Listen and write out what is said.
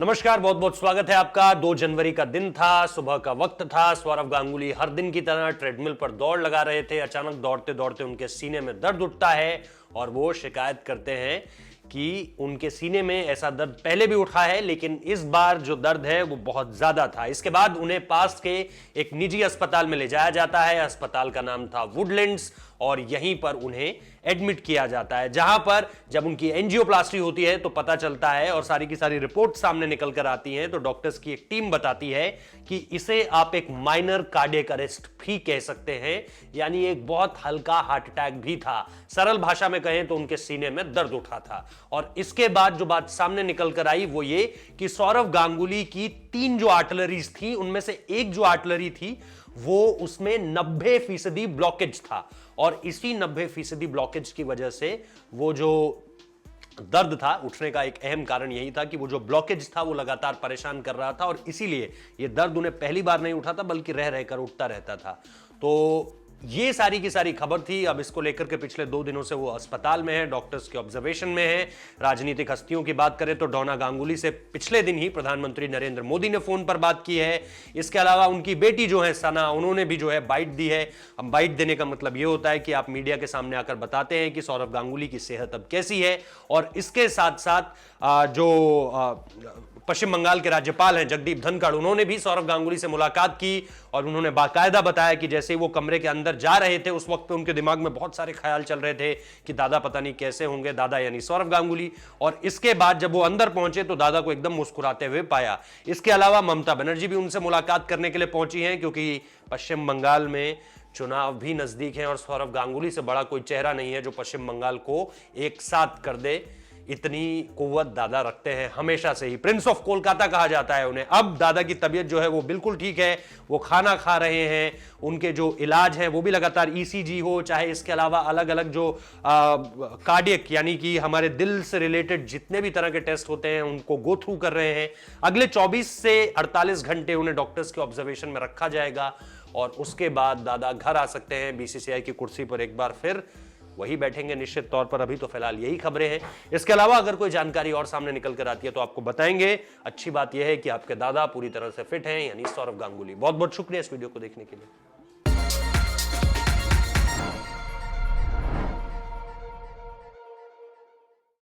नमस्कार, बहुत बहुत स्वागत है आपका। 2 जनवरी का दिन था, सुबह का वक्त था। सौरव गांगुली हर दिन की तरह ट्रेडमिल पर दौड़ लगा रहे थे। अचानक दौड़ते दौड़ते उनके सीने में दर्द उठता है और वो शिकायत करते हैं कि उनके सीने में ऐसा दर्द पहले भी उठा है, लेकिन इस बार जो दर्द है वो बहुत ज्यादा था। इसके बाद उन्हें पास के एक निजी अस्पताल में ले जाया जाता है। अस्पताल का नाम था वुडलैंड्स और यहीं पर उन्हें एडमिट किया जाता है, जहां पर जब उनकी एंजियोप्लास्टी होती है तो पता चलता है और सारी की सारी रिपोर्ट सामने निकल कर आती हैं। तो डॉक्टर्स की एक टीम बताती है कि इसे आप एक माइनर कार्डियक अरेस्ट भी कह सकते हैं, यानी एक बहुत हल्का हार्ट अटैक भी था। सरल भाषा में कहें तो उनके सीने में दर्द उठा था। और इसके बाद जो बात सामने निकल कर आई वो ये कि सौरव गांगुली की 3 जो आर्टलरीज थी, उनमें से एक जो आर्टलरी थी वो उसमें 90% ब्लॉकेज था। और इसी 90% ब्लॉकेज की वजह से वो जो दर्द था उठने का एक अहम कारण यही था कि वो जो ब्लॉकेज था वो लगातार परेशान कर रहा था और इसीलिए ये दर्द उन्हें पहली बार नहीं उठा था बल्कि रह रहकर उठता रहता था। तो ये सारी की सारी खबर थी। अब इसको लेकर के पिछले 2 दिनों से वो अस्पताल में है, डॉक्टर्स के ऑब्जर्वेशन में है। राजनीतिक हस्तियों की बात करें तो डोना गांगुली से पिछले दिन ही प्रधानमंत्री नरेंद्र मोदी ने फोन पर बात की है। इसके अलावा उनकी बेटी जो है सना, उन्होंने भी जो है बाइट दी है। अब बाइट देने का मतलब ये होता है कि आप मीडिया के सामने आकर बताते हैं कि सौरव गांगुली की सेहत अब कैसी है। और इसके साथ साथ जो पश्चिम बंगाल के राज्यपाल हैं जगदीप धनखड़, उन्होंने भी सौरव गांगुली से मुलाकात की और उन्होंने बाकायदा बताया कि जैसे वो कमरे के अंदर जा रहे थे उस वक्त पे उनके दिमाग में बहुत सारे ख्याल चल रहे थे कि दादा पता नहीं कैसे होंगे, दादा यानी सौरव गांगुली। और इसके बाद जब वो अंदर पहुंचे तो दादा को एकदम मुस्कुराते हुए पाया। इसके अलावा ममता बनर्जी भी उनसे मुलाकात करने के लिए पहुंची हैं, क्योंकि पश्चिम बंगाल में चुनाव भी नजदीक है और सौरव गांगुली से बड़ा कोई चेहरा नहीं है जो पश्चिम बंगाल को एक साथ कर दे। इतनी कुव्वत दादा रखते हैं हमेशा से ही। प्रिंस ऑफ कोलकाता कहा जाता है उन्हें। अब दादा की तबीयत जो है वो बिल्कुल ठीक है, वो खाना खा रहे हैं, उनके जो इलाज है वो भी लगातार ईसीजी हो, चाहे इसके अलावा अलग अलग जो कार्डियक यानी कि हमारे दिल से रिलेटेड जितने भी तरह के टेस्ट होते हैं उनको गो थ्रू कर रहे हैं। अगले 24 से 48 घंटे उन्हें डॉक्टर्स के ऑब्जर्वेशन में रखा जाएगा और उसके बाद दादा घर आ सकते हैं। बीसीसीआई की कुर्सी पर एक बार फिर वही बैठेंगे निश्चित तौर पर। अभी तो फिलहाल यही खबरें हैं। इसके अलावा अगर कोई जानकारी और सामने निकल कर आती है तो आपको बताएंगे। अच्छी बात यह है कि आपके दादा पूरी तरह से फिट हैं, यानी सौरव गांगुली। बहुत बहुत शुक्रिया इस वीडियो को देखने के लिए।